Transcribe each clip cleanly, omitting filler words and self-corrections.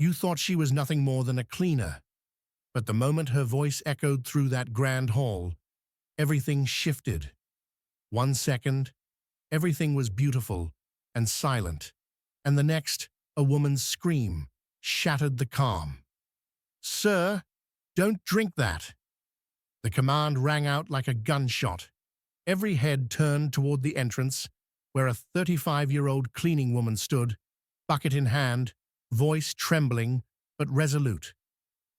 You thought she was nothing more than a cleaner. But the moment her voice echoed through that grand hall, everything shifted. 1 second, everything was beautiful and silent, and the next, a woman's scream shattered the calm. "Sir, don't drink that!" The command rang out like a gunshot. Every head turned toward the entrance, where a 35-year-old cleaning woman stood, bucket in hand, voice trembling but resolute.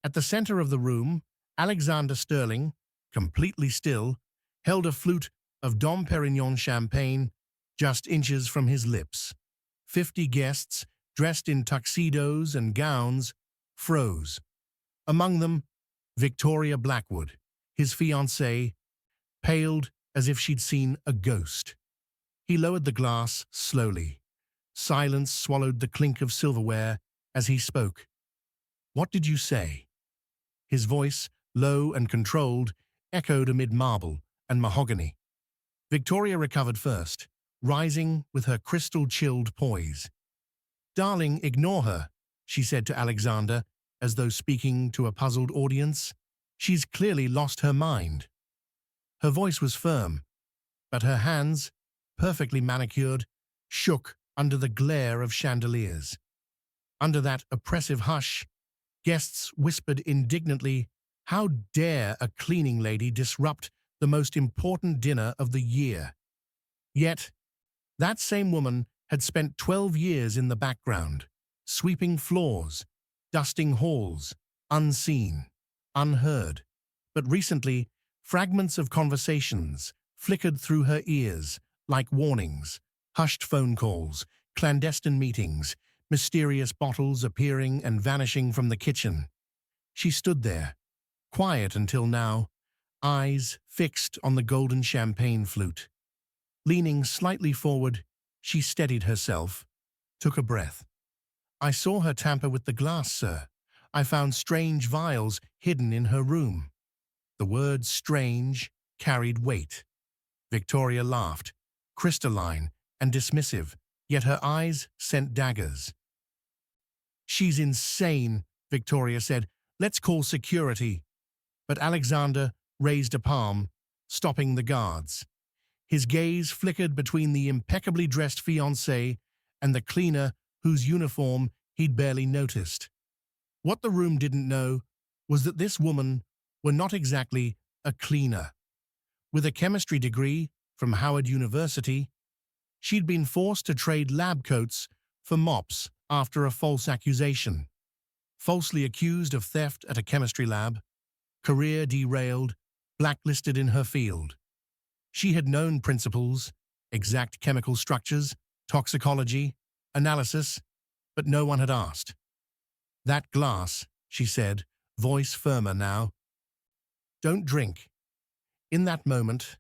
At the center of the room, Alexander Sterling, completely still, held a flute of Dom Perignon champagne just inches from his lips. 50 guests, dressed in tuxedos and gowns, froze. Among them, Victoria Blackwood, his fiancée, paled as if she'd seen a ghost. He lowered the glass slowly. Silence swallowed the clink of silverware as he spoke. "What did you say?" His voice, low and controlled, echoed amid marble and mahogany. Victoria recovered first, rising with her crystal-chilled poise. "Darling, ignore her," she said to Alexander, as though speaking to a puzzled audience. "She's clearly lost her mind." Her voice was firm, but her hands, perfectly manicured, shook under the glare of chandeliers. Under that oppressive hush, guests whispered indignantly, "How dare a cleaning lady disrupt the most important dinner of the year?" Yet, that same woman had spent 12 years in the background, sweeping floors, dusting halls, unseen, unheard. But recently, fragments of conversations flickered through her ears like warnings, hushed phone calls, clandestine meetings, mysterious bottles appearing and vanishing from the kitchen. She stood there, quiet until now, eyes fixed on the golden champagne flute. Leaning slightly forward, she steadied herself, took a breath. "I saw her tamper with the glass, sir. I found strange vials hidden in her room." The word strange carried weight. Victoria laughed, crystalline and dismissive, yet her eyes sent daggers. "She's insane," Victoria said. "Let's call security." But Alexander raised a palm, stopping the guards. His gaze flickered between the impeccably dressed fiancée and the cleaner whose uniform he'd barely noticed. What the room didn't know was that this woman were not exactly a cleaner. With a chemistry degree from Howard University, she'd been forced to trade lab coats for mops after a false accusation. Falsely accused of theft at a chemistry lab, career derailed, blacklisted in her field. She had known principles, exact chemical structures, toxicology, analysis, but no one had asked. "That glass," she said, voice firmer now. "Don't drink." In that moment,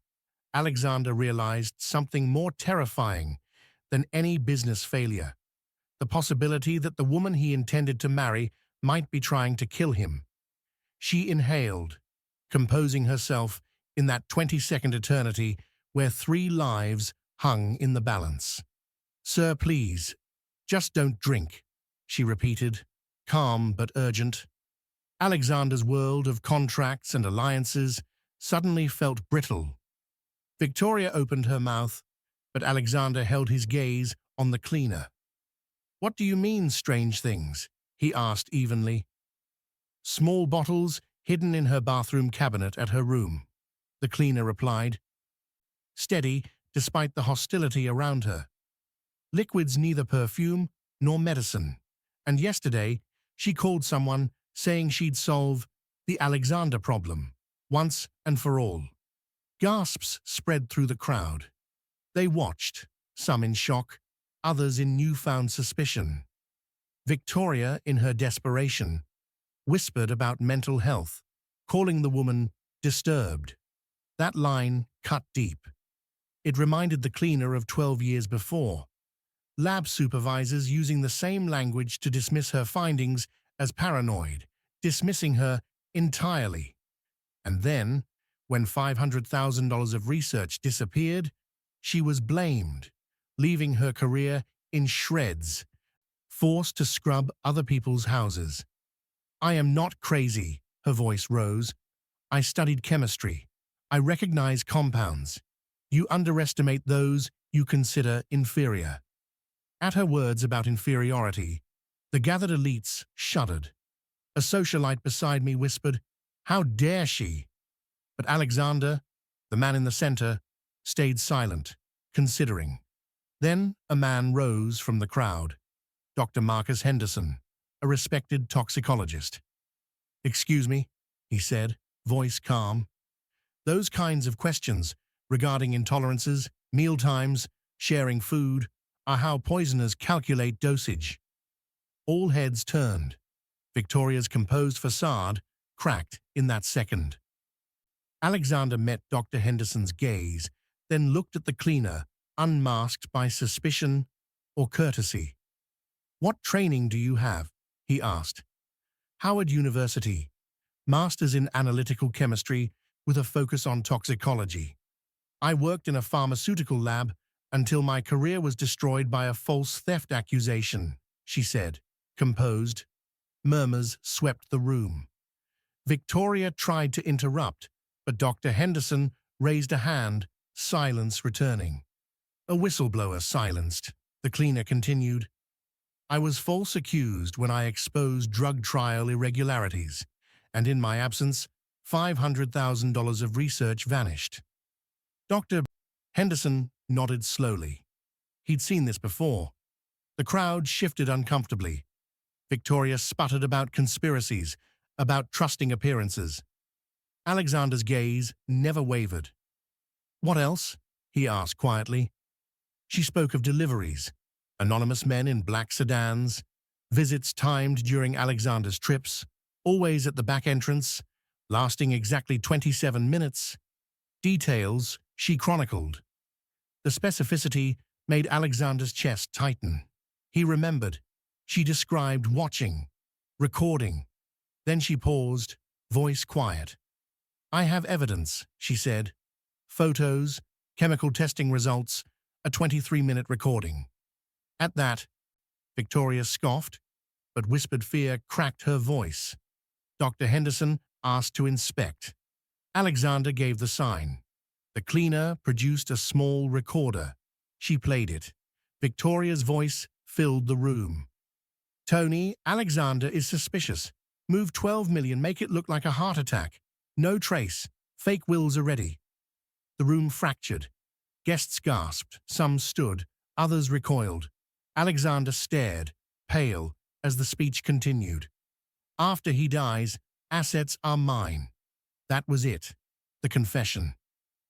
Alexander realized something more terrifying than any business failure. The possibility that the woman he intended to marry might be trying to kill him. She inhaled, composing herself in that 20-second eternity where 3 lives hung in the balance. "Sir, please, just don't drink," she repeated, calm but urgent. Alexander's world of contracts and alliances suddenly felt brittle. Victoria opened her mouth, but Alexander held his gaze on the cleaner. "What do you mean, strange things?" he asked evenly. "Small bottles hidden in her bathroom cabinet at her room," the cleaner replied, steady despite the hostility around her. "Liquids neither perfume nor medicine. And yesterday, she called someone saying she'd solve the Alexander problem, once and for all." Gasps spread through the crowd. They watched, some in shock, others in newfound suspicion. Victoria, in her desperation, whispered about mental health, calling the woman disturbed. That line cut deep. It reminded the cleaner of 12 years before. Lab supervisors using the same language to dismiss her findings as paranoid, dismissing her entirely. And then, when $500,000 of research disappeared, she was blamed, leaving her career in shreds. forced to scrub other people's houses. I am not crazy, her voice rose. I studied chemistry. I recognize compounds. You underestimate those you consider inferior. At her words about inferiority, the gathered elites shuddered. A socialite beside me whispered, "How dare she?" But Alexander, the man in the center, stayed silent, considering. Then a man rose from the crowd, Dr. Marcus Henderson, a respected toxicologist. "Excuse me," he said, voice calm. "Those kinds of questions regarding intolerances, mealtimes, sharing food, are how poisoners calculate dosage." All heads turned. Victoria's composed facade cracked in that second. Alexander met Dr. Henderson's gaze, then looked at the cleaner, unmasked by suspicion or courtesy. "What training do you have?" he asked. "Howard University. Masters in Analytical Chemistry with a focus on toxicology. I worked in a pharmaceutical lab until my career was destroyed by a false theft accusation," she said, composed. Murmurs swept the room. Victoria tried to interrupt, but Dr. Henderson raised a hand, silence returning. A whistleblower silenced. The cleaner continued. "I was false accused when I exposed drug trial irregularities, and in my absence, $500,000 of research vanished." Dr. Henderson nodded slowly. He'd seen this before. The crowd shifted uncomfortably. Victoria sputtered about conspiracies, about trusting appearances. Alexander's gaze never wavered. "What else?" he asked quietly. She spoke of deliveries, anonymous men in black sedans, visits timed during Alexander's trips, always at the back entrance, lasting exactly 27 minutes. Details she chronicled. The specificity made Alexander's chest tighten. He remembered. She described watching, recording. Then she paused, voice quiet. "I have evidence," she said. "Photos, chemical testing results, a 23-minute recording." At that, Victoria scoffed, but whispered fear cracked her voice. Dr. Henderson asked to inspect. Alexander gave the sign. The cleaner produced a small recorder. She played it. Victoria's voice filled the room. "Tony, Alexander is suspicious. Move 12 million, make it look like a heart attack. No trace. Fake wills are ready." The room fractured. Guests gasped. Some stood. Others recoiled. Alexander stared, pale, as the speech continued. "After he dies, assets are mine." That was it. The confession.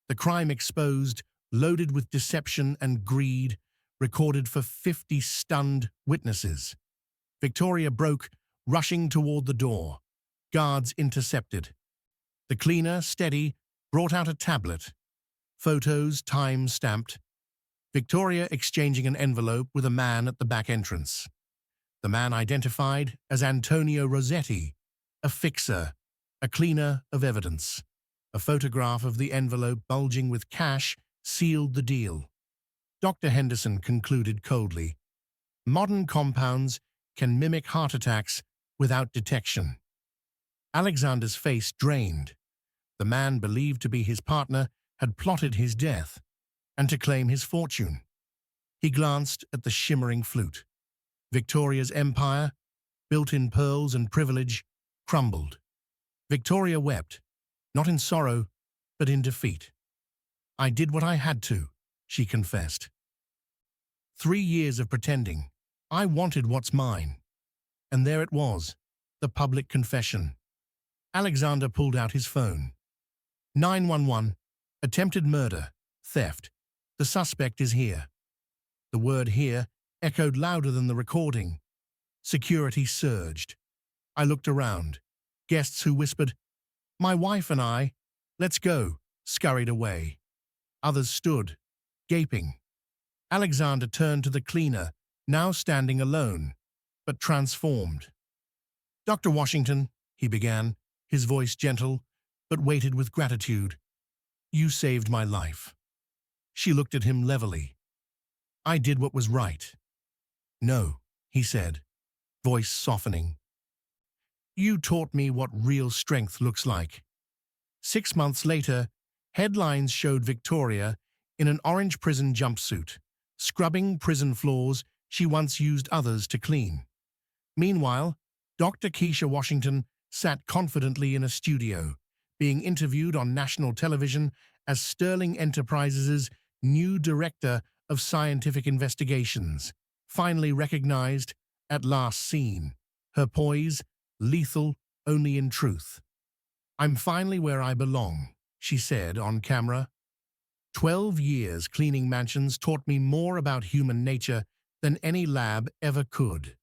The crime exposed, loaded with deception and greed, recorded for 50 stunned witnesses. Victoria broke, rushing toward the door. Guards intercepted. The cleaner, steady, brought out a tablet. Photos time-stamped. Victoria exchanging an envelope with a man at the back entrance. The man identified as Antonio Rossetti, a fixer, a cleaner of evidence. A photograph of the envelope bulging with cash sealed the deal. Dr. Henderson concluded coldly, "Modern compounds can mimic heart attacks without detection." Alexander's face drained. The man believed to be his partner had plotted his death and to claim his fortune. He glanced at the shimmering flute. Victoria's empire, built in pearls and privilege, crumbled. Victoria wept, not in sorrow, but in defeat. "I did what I had to," she confessed. 3 years of pretending. I wanted what's mine. And there it was, the public confession. Alexander pulled out his phone. 911, attempted murder, theft. The suspect is here. The word "here" echoed louder than the recording. Security surged. I looked around. Guests who whispered, "My wife and I, let's go," scurried away. Others stood, gaping. Alexander turned to the cleaner, now standing alone, but transformed. "Dr. Washington," he began, his voice gentle, but weighted with gratitude. "You saved my life." She looked at him levelly. "I did what was right." "No," he said, voice softening. You taught me what real strength looks like. 6 months later, headlines showed Victoria in an orange prison jumpsuit, scrubbing prison floors she once used others to clean. Meanwhile, Dr. Keisha Washington sat confidently in a studio, being interviewed on national television as Sterling Enterprises' new director of scientific investigations, finally recognized, at last seen, her poise, lethal only in truth. I'm finally where I belong, she said on camera. 12 years cleaning mansions taught me more about human nature than any lab ever could.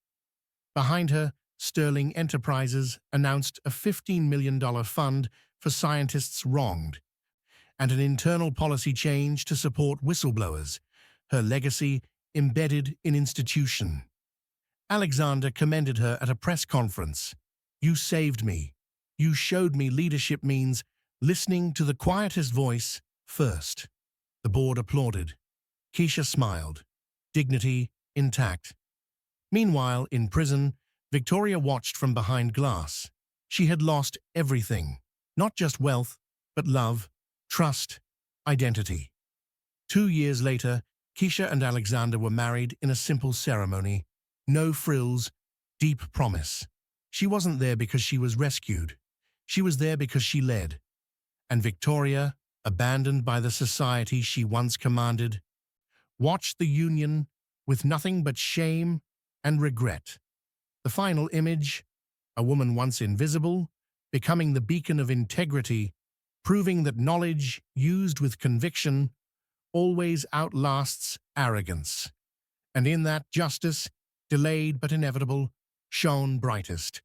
Behind her, Sterling Enterprises announced a $15 million fund for scientists wronged, and an internal policy change to support whistleblowers, her legacy embedded in institution. Alexander commended her at a press conference. You saved me. You showed me leadership means listening to the quietest voice first. The board applauded. Keisha smiled, dignity intact. Meanwhile, in prison, Victoria watched from behind glass. She had lost everything, not just wealth, but love, trust, identity. 2 years later, Keisha and Alexander were married in a simple ceremony. No frills, deep promise. She wasn't there because she was rescued. She was there because she led. And Victoria, abandoned by the society she once commanded, watched the union with nothing but shame and regret. The final image, a woman once invisible, becoming the beacon of integrity, proving that knowledge used with conviction always outlasts arrogance. And in that justice, delayed but inevitable, shone brightest.